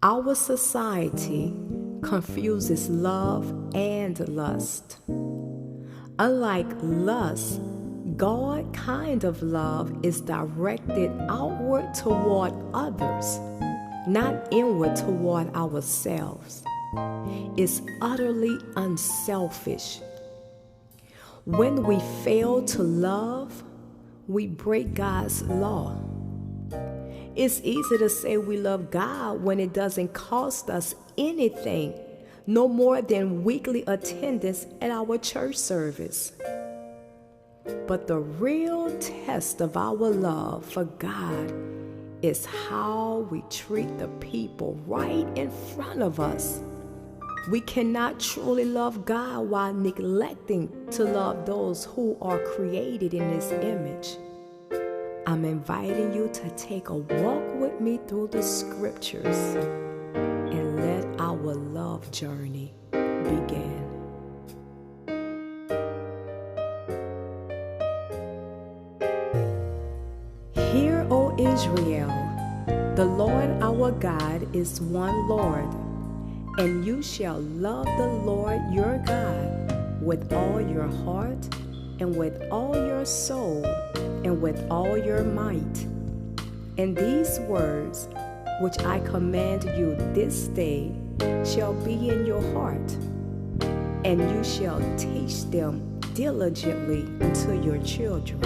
Our society confuses love and lust. Unlike lust, God kind of love is directed outward toward others, not inward toward ourselves. It's utterly unselfish. When we fail to love, we break God's law. It's easy to say we love God when it doesn't cost us anything, no more than weekly attendance at our church service. But the real test of our love for God is how we treat the people right in front of us. We cannot truly love God while neglecting to love those who are created in His image. I'm inviting you to take a walk with me through the scriptures and let our love journey begin. Hear, O Israel, the Lord our God is one Lord, and you shall love the Lord your God with all your heart and with all your soul and with all your might. And these words which I command you this day shall be in your heart, and you shall teach them diligently unto your children,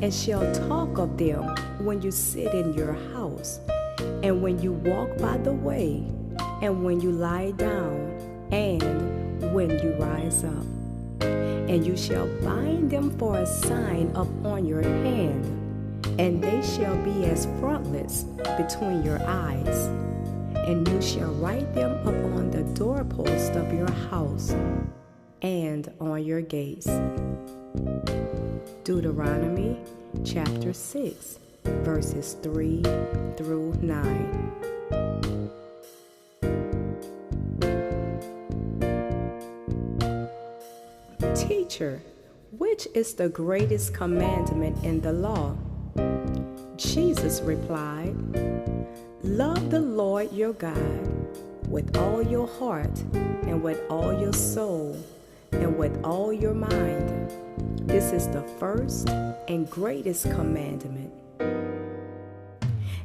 and shall talk of them when you sit in your house, and when you walk by the way, and when you lie down, and when you rise up. And you shall bind them for a sign upon your hand, and they shall be as frontlets between your eyes. And you shall write them upon the doorpost of your house and on your gates. Deuteronomy chapter 6, verses 3 through 9. Teacher, which is the greatest commandment in the law? Jesus replied, Love the Lord your God with all your heart and with all your soul and with all your mind. This is the first and greatest commandment.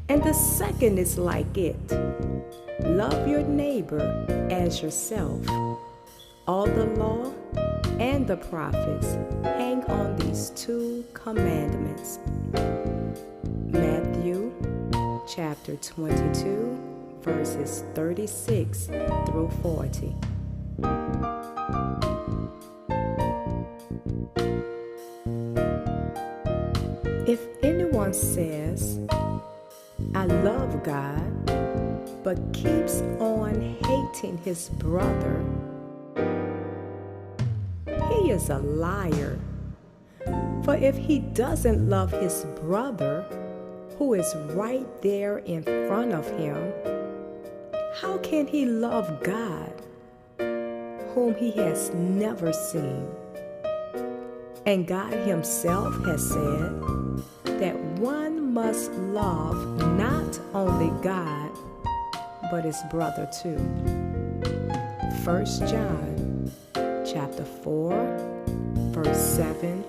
And the second is like it. Love your neighbor as yourself. All the law and the prophets hang on these two commandments. Matthew chapter 22, verses 36 through 40. If anyone says, I love God, but keeps on hating his brother, he is a liar. For if he doesn't love his brother, who is right there in front of him, how can he love God, whom he has never seen? And God himself has said that one must love not only God, but his brother too. 1 John chapter 4, verse 7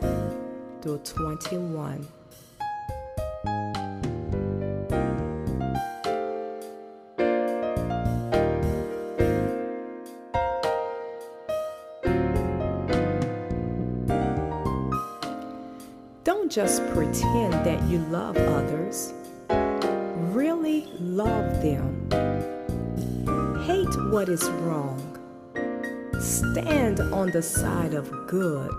through 21. Don't just pretend that you love others. Really love them. Hate what is wrong. Stand on the side of good.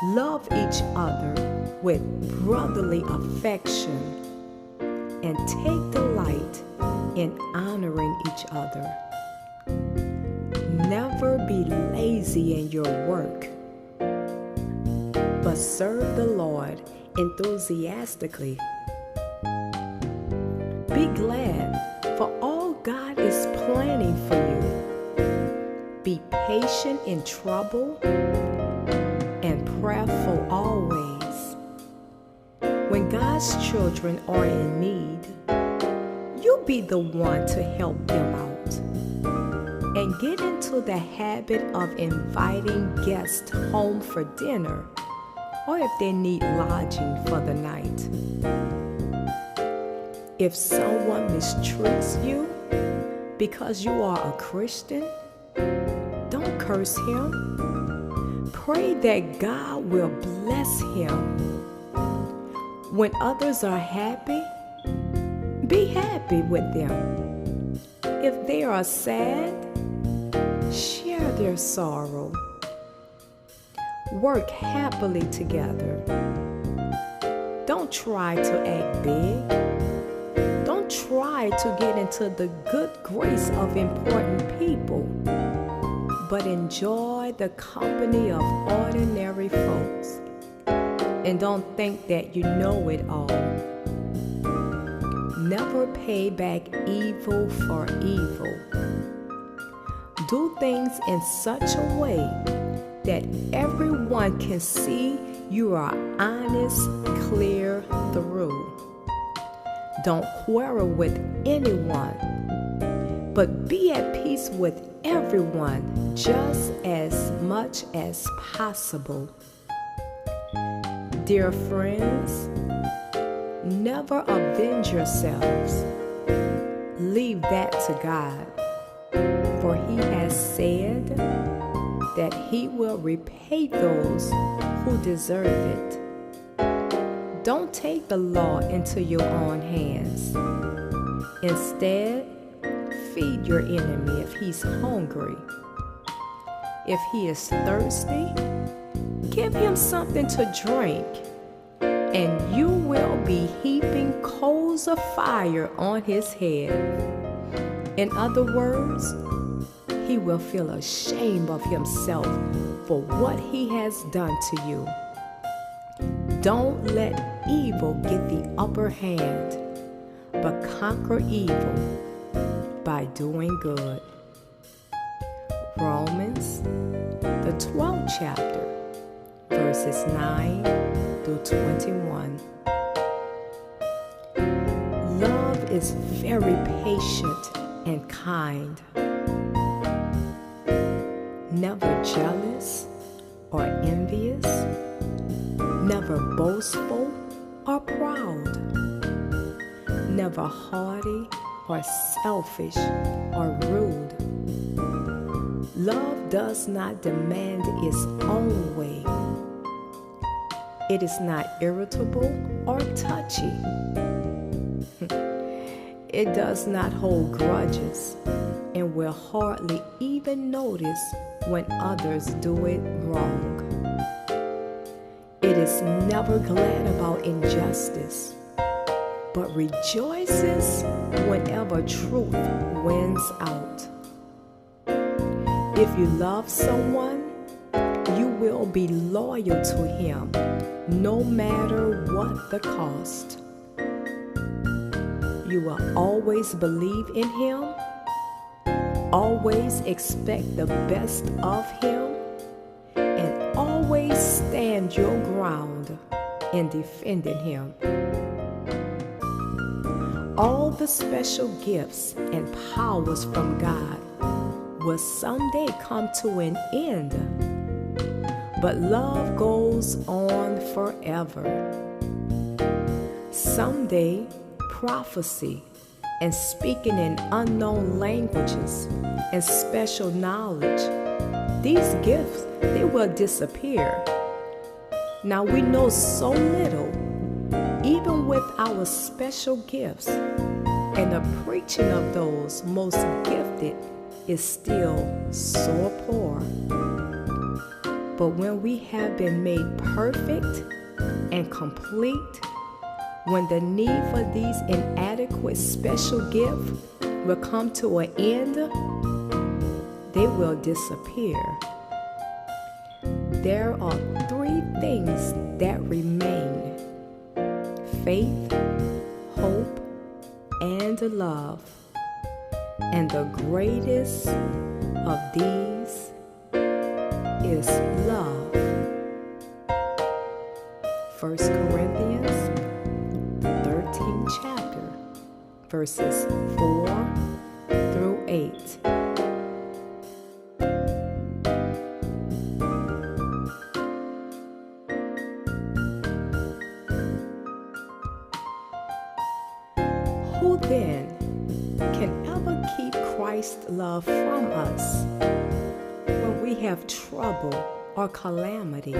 Love each other with brotherly affection, and take delight in honoring each other. Never be lazy in your work, but serve the Lord enthusiastically. Be glad, for all God is planning for you. Be patient in trouble and prayerful always. When God's children are in need, you be the one to help them out. And get into the habit of inviting guests home for dinner, or if they need lodging for the night. If someone mistreats you because you are a Christian, don't curse him. Pray that God will bless him. When others are happy, be happy with them. If they are sad, share their sorrow. Work happily together. Don't try to act big. Don't try to get into the good grace of important people, but enjoy the company of ordinary folks. And don't think that you know it all. Never pay back evil for evil. Do things in such a way that everyone can see you are honest, clear through. Don't quarrel with anyone, but be at peace with everyone just as much as possible. Dear friends, never avenge yourselves. Leave that to God, for He has said that He will repay those who deserve it. Don't take the law into your own hands. Instead, feed your enemy if he's hungry. If he is thirsty, give him something to drink, and you will be heaping coals of fire on his head. In other words, he will feel ashamed of himself for what he has done to you. Don't let evil get the upper hand, but conquer evil by doing good. Romans, the 12th chapter, verses 9 through 21. Love is very patient and kind, never jealous or envious, never boastful or proud, never haughty or selfish or rude. Love does not demand its own way. It is not irritable or touchy. It does not hold grudges and will hardly even notice when others do it wrong. It is never glad about injustice, but rejoices whenever truth wins out. If you love someone, you will be loyal to him, no matter what the cost. You will always believe in him, always expect the best of him, and always stand your ground in defending him. All the special gifts and powers from God will someday come to an end, but love goes on forever. Someday, prophecy and speaking in unknown languages and special knowledge, these gifts, they will disappear. Now we know so little, even with our special gifts, and the preaching of those most gifted is still so poor. But when we have been made perfect and complete, when the need for these inadequate special gifts will come to an end, they will disappear. There are three things that remain: faith, hope, and love. And the greatest of these is love. 1 Corinthians, 13th chapter, verses 4 through 8. Who then can ever keep Christ's love from us when we have trouble or calamity?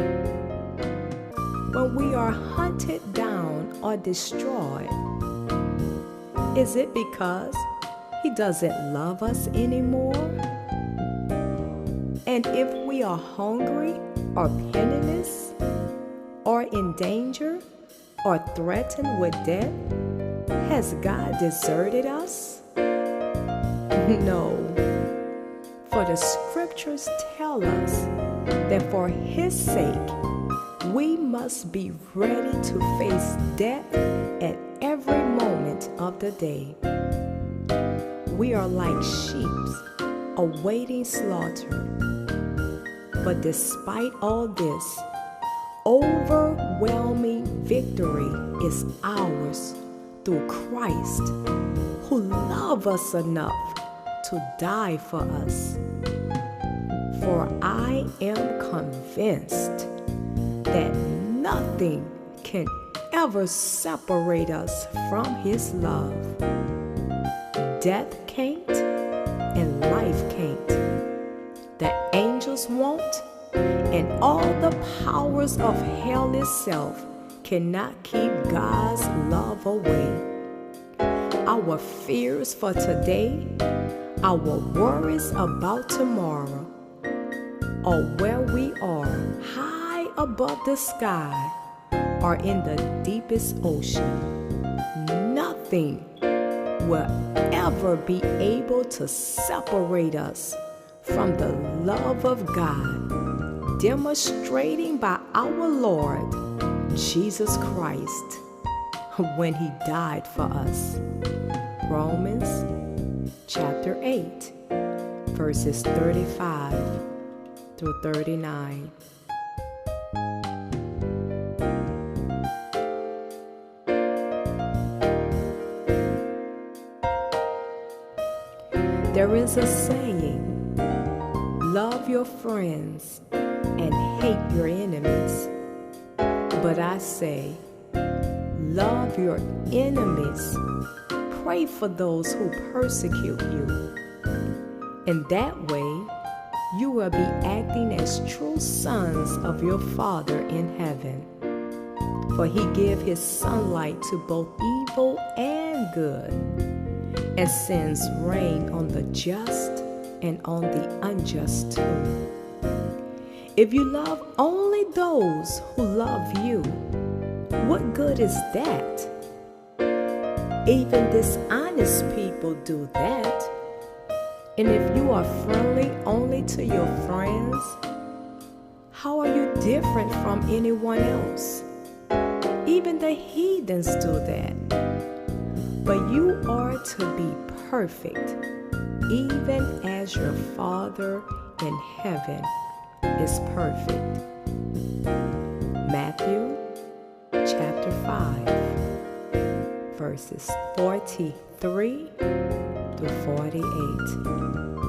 When we are hunted down or destroyed? Is it because He doesn't love us anymore? And if we are hungry or penniless or in danger or threatened with death, has God deserted us? No, for the scriptures tell us that for His sake we must be ready to face death at every moment of the day. We are like sheep awaiting slaughter. But despite all this, overwhelming victory is ours through Christ, who loved us enough to die for us. For I am convinced that nothing can ever separate us from His love. Death can't, and life can't. The angels won't, and all the powers of hell itself cannot keep God's love away. Our fears for today, our worries about tomorrow, or where we are high above the sky or in the deepest ocean, nothing will ever be able to separate us from the love of God, demonstrating by our Lord Jesus Christ when He died for us. Romans chapter 8, verses 35 through 39. There is a saying, love your friends and hate your enemies. But I say, love your enemies. Pray for those who persecute you. In that way, you will be acting as true sons of your Father in heaven. For He gives His sunlight to both evil and good, and sends rain on the just and on the unjust too. If you love only those who love you, what good is that? Even dishonest people do that. And if you are friendly only to your friends, how are you different from anyone else? Even the heathens do that. But you are to be perfect, even as your Father in heaven is perfect. Matthew chapter 5, verses 43 through 48.